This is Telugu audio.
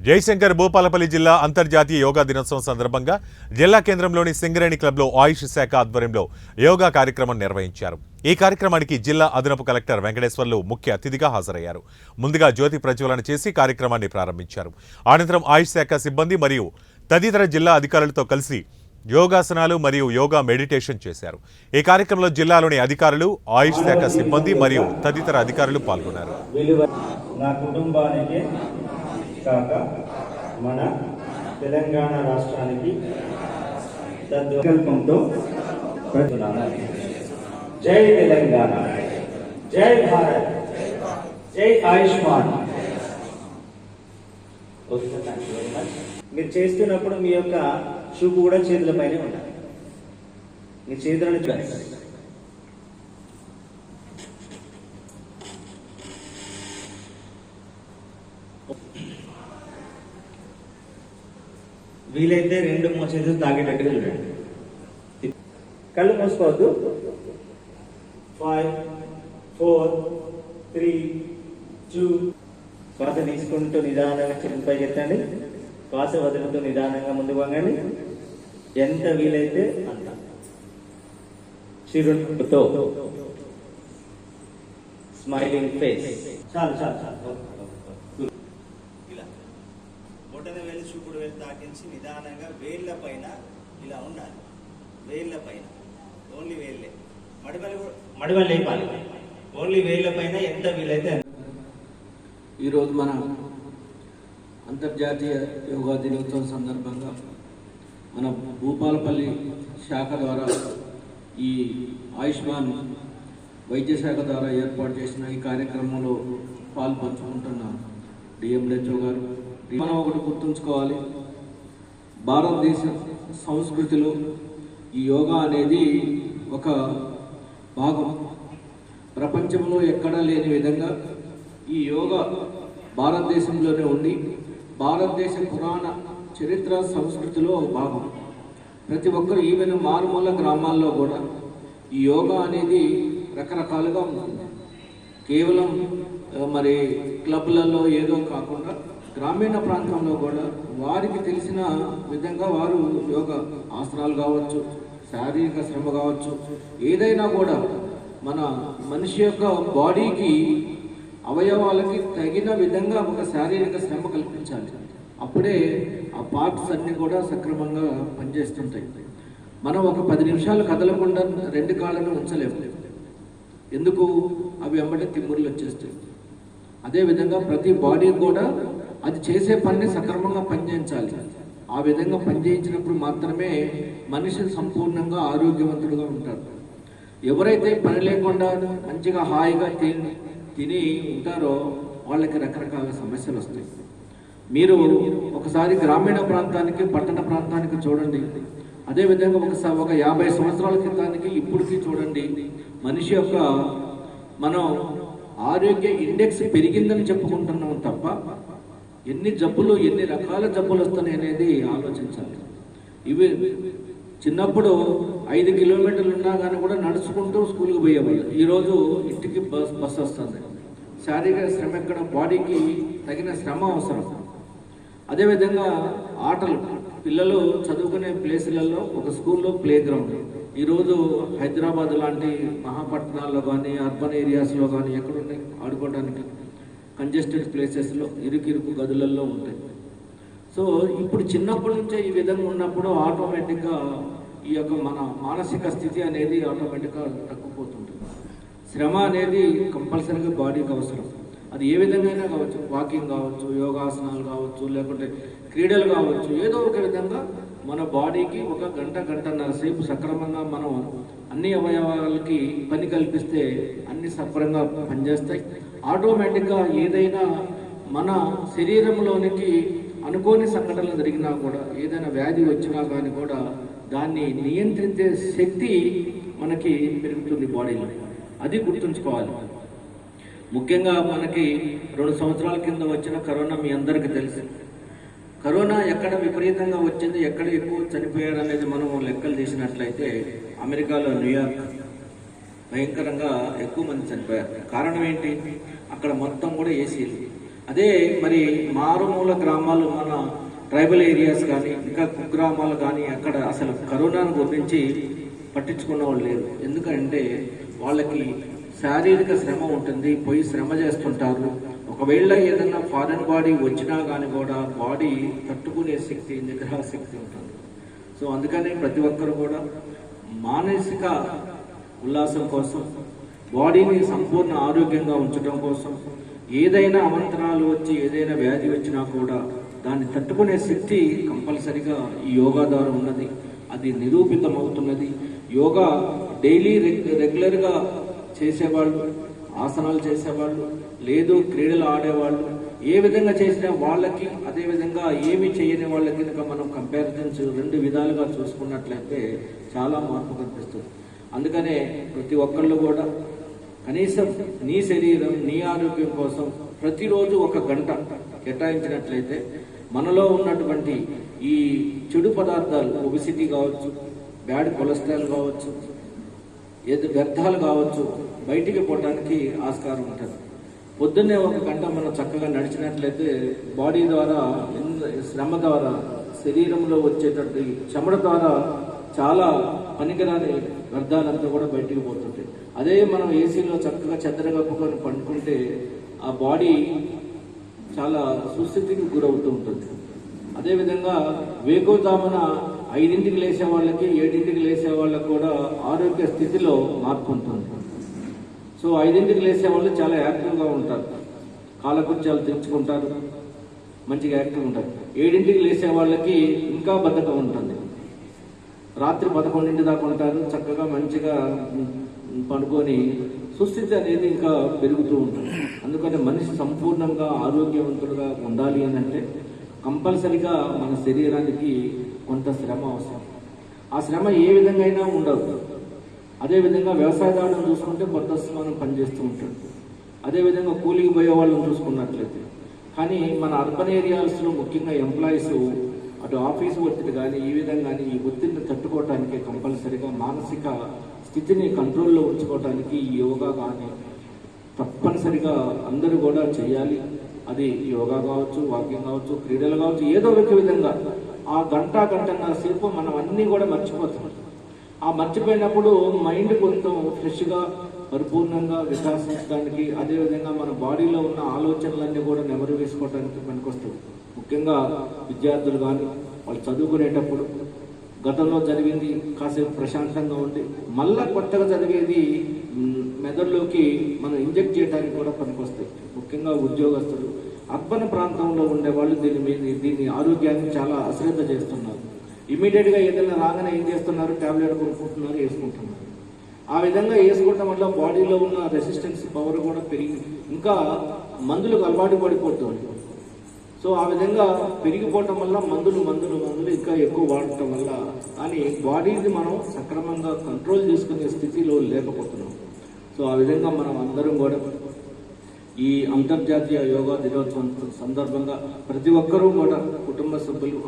జయశంకర్ భూపాలపల్లి జిల్లా అంతర్జాతీయ యోగా దినోత్సవం సందర్భంగా జిల్లా కేంద్రంలోని సింగరేణి క్లబ్లో ఆయుష్ శాఖ ఆధ్వర్యంలో యోగా కార్యక్రమం నిర్వహించారు. ఈ కార్యక్రమానికి జిల్లా అదనపు కలెక్టర్ వెంకటేశ్వర్లు ముఖ్య అతిథిగా హాజరయ్యారు. ముందుగా జ్యోతి ప్రజ్వలన చేసి కార్యక్రమాన్ని ప్రారంభించారు. అనంతరం ఆయుష్ శాఖ సిబ్బంది మరియు తదితర జిల్లా అధికారులతో కలిసి యోగాసనాలు మరియు యోగా మెడిటేషన్ చేశారు. ఈ కార్యక్రమంలో జిల్లాలోని అధికారులు, ఆయుష్ శాఖ సిబ్బంది మరియు తదితర అధికారులు పాల్గొన్నారు. కాక మన తెలంగాణ రాష్ట్రానికి సంకల్పంతో జై తెలంగాణ, జై భారత్, జై ఆయుష్మాన్. మీరు చేస్తున్నప్పుడు మీ యొక్క చూపు కూడా చేతులపైనే ఉండాలి. మీ చేతులను వీలైతే 2 చేతులు తాగేటట్టుగా చూడండి. కళ్ళు మూసుకోవద్దు. 5, 4, 3, 2. శ్వాస తీసుకుంటూ నిదానంగా చేతులపై ఎత్తండి. శ్వాస వదులుతూ నిదానంగా ముందుకు వంగండి. ఎంత వీలైతే అంత. చిరునవ్వుతో స్మైలింగ్ ఫేస్. చాలు చాలు చాలు. బొటన వేలు, చూపుడు వేలు తాకించి నిదానంగా వేళ్ల పైన ఇలా ఉండాలి. వేళ్ల పైన ఓన్లీ వేళ్ళే, మడివలు లేపాలి. ఓన్లీ వేళ్ల పైన ఎంత వీలైతే. ఈరోజు మన అంతర్జాతీయ యోగా దినోత్సవం సందర్భంగా మన భూపాలపల్లి శాఖ ద్వారా ఈ ఆయుష్మాన్ వైద్య శాఖ ద్వారా ఏర్పాటు చేసిన ఈ కార్యక్రమంలో పాల్పంచుకుంటున్న డిఎంహెచ్ఓ గారు, మనం ఒకటి గుర్తుంచుకోవాలి, భారతదేశ సంస్కృతిలో ఈ యోగా అనేది ఒక భాగం. ప్రపంచంలో ఎక్కడా లేని విధంగా ఈ యోగా భారతదేశంలోనే ఉండి భారతదేశ పురాణ చరిత్ర సంస్కృతిలో భాగం. ప్రతి ఒక్కరు ఈవెన్ మారుమూల గ్రామాల్లో కూడా ఈ యోగా అనేది రకరకాలుగా ఉంటుంది. కేవలం మరి క్లబ్లలో ఏదో కాకుండా గ్రామీణ ప్రాంతంలో కూడా వారికి తెలిసిన విధంగా వారు యోగా ఆసనాలు కావచ్చు, శారీరక శ్రమ కావచ్చు, ఏదైనా కూడా మన మనిషి యొక్క బాడీకి అవయవాలకి తగిన విధంగా ఒక శారీరక శ్రమ కల్పించాలి. అప్పుడే ఆ పార్ట్స్ అన్నీ కూడా సక్రమంగా పనిచేస్తుంటాయి. మనం ఒక 10 నిమిషాలు కదలకుండా 2 కాళ్ళను ఉంచలేము. ఎందుకు? అవి వెంబడే తిమ్మురులు వచ్చేస్తాయి. అదేవిధంగా ప్రతి బాడీ కూడా అది చేసే పనిని సక్రమంగా పనిచేయించాలి. ఆ విధంగా పనిచేయించినప్పుడు మాత్రమే మనిషి సంపూర్ణంగా ఆరోగ్యవంతుడుగా ఉంటారు. ఎవరైతే పని లేకుండా మంచిగా హాయిగా తిని ఉంటారో వాళ్ళకి రకరకాల సమస్యలు వస్తాయి. మీరు ఒకసారి గ్రామీణ ప్రాంతానికి, పట్టణ ప్రాంతానికి చూడండి. అదేవిధంగా ఒక 50 సంవత్సరాల క్రితానికి ఇప్పటికీ చూడండి. మనిషి యొక్క మనం ఆరోగ్య ఇండెక్స్ పెరిగిందని చెప్పుకుంటున్నాం తప్ప ఎన్ని జబ్బులు, ఎన్ని రకాల జబ్బులు వస్తున్నాయి అనేది ఆలోచించాలి. ఇవి చిన్నప్పుడు 5 కిలోమీటర్లు ఉన్నా కానీ కూడా నడుచుకుంటూ స్కూల్కి పోయేవాళ్ళు. ఈరోజు ఇంటికి బస్ వస్తుంది. శారీరక శ్రమ ఎక్కడ, బాడీకి తగిన శ్రమ అవసరం. అదేవిధంగా ఆటలు, పిల్లలు చదువుకునే ప్లేసులలో ఒక స్కూల్లో ప్లే గ్రౌండ్. ఈరోజు హైదరాబాద్ లాంటి మహాపట్టణాల్లో కానీ అర్బన్ ఏరియాస్లో కానీ ఎక్కడున్నాయి ఆడుకోవడానికి? కంజెస్టెడ్ ప్లేసెస్లో ఇరుకు గదులలో ఉంటాయి. సో ఇప్పుడు చిన్నప్పటి నుంచే ఈ విధంగా ఉన్నప్పుడు ఆటోమేటిక్గా ఈ యొక్క మన మానసిక స్థితి అనేది ఆటోమేటిక్గా తగ్గిపోతుంటుంది. శ్రమ అనేది కంపల్సరీగా బాడీకి అవసరం. అది ఏ విధంగా కావచ్చు, వాకింగ్ కావచ్చు, యోగాసనాలు కావచ్చు, లేకుంటే క్రీడలు కావచ్చు, ఏదో ఒక విధంగా మన బాడీకి 1 గంట, గంటన్నర సేపు సక్రమంగా మనం అన్ని అవయవాలకి పని కల్పిస్తే అన్ని సక్రమంగా పనిచేస్తాయి. ఆటోమేటిక్గా ఏదైనా మన శరీరంలోనికి అనుకోని సంఘటనలు జరిగినా కూడా, ఏదైనా వ్యాధి వచ్చినా కానీ కూడా దాన్ని నియంత్రించే శక్తి మనకి పెరుగుతుంది బాడీలో. అది గుర్తుంచుకోవాలి. ముఖ్యంగా మనకి 2 సంవత్సరాల కింద వచ్చిన కరోనా మీ అందరికీ తెలుసు. కరోనా ఎక్కడ విపరీతంగా వచ్చింది, ఎక్కడ ఎక్కువ చనిపోయారు అనేది మనం లెక్కలు తీసినట్లయితే అమెరికాలో న్యూయార్క్ భయంకరంగా ఎక్కువ మంది చనిపోయారు. కారణం ఏంటి? అక్కడ మొత్తం కూడా ఏసీలు. అదే మరి మారుమూల గ్రామాలు, మన ట్రైబల్ ఏరియాస్ కానీ ఇంకా కుగ్రామాలు కానీ అక్కడ అసలు కరోనాను గురించి పట్టించుకున్న వాళ్ళు లేరు. ఎందుకంటే వాళ్ళకి శారీరక శ్రమ ఉంటుంది, పోయి శ్రమ చేస్తుంటారు. ఒకవేళ ఏదన్నా ఫారెన్ బాడీ వచ్చినా కానీ కూడా బాడీ తట్టుకునే శక్తి, నిగ్రహ శక్తి ఉంటుంది. సో అందుకని ప్రతి ఒక్కరు కూడా మానసిక ఉల్లాసం కోసం, బాడీని సంపూర్ణ ఆరోగ్యంగా ఉంచడం కోసం, ఏదైనా అవంతరాలు వచ్చి ఏదైనా వ్యాధి వచ్చినా కూడా దాన్ని తట్టుకునే శక్తి కంపల్సరిగా ఈ యోగా ద్వారా ఉన్నది. అది నిరూపితం అవుతున్నది. యోగా డైలీ రెగ్యులర్గా చేసేవాళ్ళు, ఆసనాలు చేసేవాళ్ళు, లేదు క్రీడలు ఆడేవాళ్ళు, ఏ విధంగా చేసినా వాళ్ళకి, అదేవిధంగా ఏమి చేయని వాళ్ళకి కనుక మనం కంపారిజన్స్ రెండు విధాలుగా చూసుకున్నట్లయితే చాలా మార్పు కనిపిస్తుంది. అందుకనే ప్రతి ఒక్కళ్ళు కూడా కనీసం నీ శరీరం, నీ ఆరోగ్యం కోసం ప్రతిరోజు 1 గంట కేటాయించినట్లయితే మనలో ఉన్నటువంటి ఈ చెడు పదార్థాలు, ఒబిసిటీ కావచ్చు, బ్యాడ్ కొలెస్ట్రాల్ కావచ్చు, ఏది వ్యర్థాలు కావచ్చు, బయటికి పోవడానికి ఆస్కారం ఉంటుంది. పొద్దున్నే 1 గంట మనం చక్కగా నడిచినట్లయితే బాడీ ద్వారా, శ్రమ ద్వారా, శరీరంలో వచ్చేటటువంటి చెమట ద్వారా చాలా పనికిరాని వ్యర్థాలంతా కూడా బయటికి పోతుంటాయి. అదే మనం ఏసీలో చక్కగా చెద్దరగప్పుకొని పండుకుంటే ఆ బాడీ చాలా సుస్థితికి గురవుతూ ఉంటుంది. అదేవిధంగా వేకువజామున 5ంటికి లేచే వాళ్ళకి, 7ంటికి లేచే వాళ్ళకి కూడా ఆరోగ్య స్థితిలో మార్పు ఉంటుంది. సో 5ంటికి లేచే వాళ్ళు చాలా యాక్టివ్గా ఉంటారు, కాలకృత్యాలు తెచ్చుకుంటారు, మంచిగా యాక్టివ్గా ఉంటారు. 7ంటికి లేచే వాళ్ళకి ఇంకా బద్ధకం ఉంటుంది. రాత్రి 11 దాకా ఉంటారు, చక్కగా మంచిగా పడుకొని సుస్థితి అనేది ఇంకా పెరుగుతూ ఉంటుంది. అందుకని మనిషి సంపూర్ణంగా ఆరోగ్యవంతుడుగా ఉండాలి అని అంటే కంపల్సరిగా మన శరీరానికి కొంత శ్రమ అవసరం. ఆ శ్రమ ఏ విధంగా అయినా ఉండదు. అదేవిధంగా వ్యవసాయదారులను చూసుకుంటే కొంత మనం పనిచేస్తూ ఉంటాడు. అదేవిధంగా కూలికి పోయే వాళ్ళని చూసుకున్నట్లయితే. కానీ మన అర్బన్ ఏరియాస్లో ముఖ్యంగా ఎంప్లాయీస్ అటు ఆఫీసు ఒత్తిడి కానీ, ఈ విధంగా కానీ ఈ ఒత్తిడిని తట్టుకోవడానికి కంపల్సరిగా మానసిక స్థితిని కంట్రోల్లో ఉంచుకోవడానికి ఈ యోగా కానీ తప్పనిసరిగా అందరూ కూడా చేయాలి. అది యోగా కావచ్చు, వాకింగ్ కావచ్చు, క్రీడలు కావచ్చు, ఏదో ఒక విధంగా ఆ గంటన్నర సేపు మనం అన్నీ కూడా మర్చిపోతాం. ఆ మర్చిపోయినప్పుడు మైండ్ కొంచెం ఫ్రెష్గా, పరిపూర్ణంగా వికాసించడానికి, అదేవిధంగా మన బాడీలో ఉన్న ఆలోచనలన్నీ కూడా నెమరు వేసుకోవడానికి పనికొస్తుంది. ముఖ్యంగా విద్యార్థులు కానీ వాళ్ళు చదువుకునేటప్పుడు గతంలో జరిగింది కాసేపు ప్రశాంతంగా ఉండి మళ్ళా కొత్తగా చదివేది మెదడులోకి మనం ఇంజెక్ట్ చేయడానికి కూడా పనికొస్తాయి. ముఖ్యంగా ఉద్యోగస్తులు, అర్బన్ ప్రాంతంలో ఉండే వాళ్ళు దీని ఆరోగ్యాన్ని చాలా అశ్రద్ధ చేస్తున్నారు. ఇమీడియట్గా ఏదైనా రాగానే ఏం చేస్తున్నారు, టాబ్లెట్ కొనుక్కుంటున్నారు, వేసుకుంటున్నారు. ఆ విధంగా వేసుకోవటం వల్ల బాడీలో ఉన్న రెసిస్టెన్స్ పవర్ కూడా పెరిగి ఇంకా మందులకు అలవాటు పడిపోతుంది. సో ఆ విధంగా పెరిగిపోవటం వల్ల మందులు ఇంకా ఎక్కువ వాడటం వల్ల కానీ బాడీని మనం సక్రమంగా కంట్రోల్ చేసుకునే స్థితిలో లేకపోతున్నాం. సో ఆ విధంగా మనం అందరం కూడా ఈ అంతర్జాతీయ యోగా దినోత్సవం సందర్భంగా ప్రతి ఒక్కరూ కూడా కుటుంబ సభ్యులు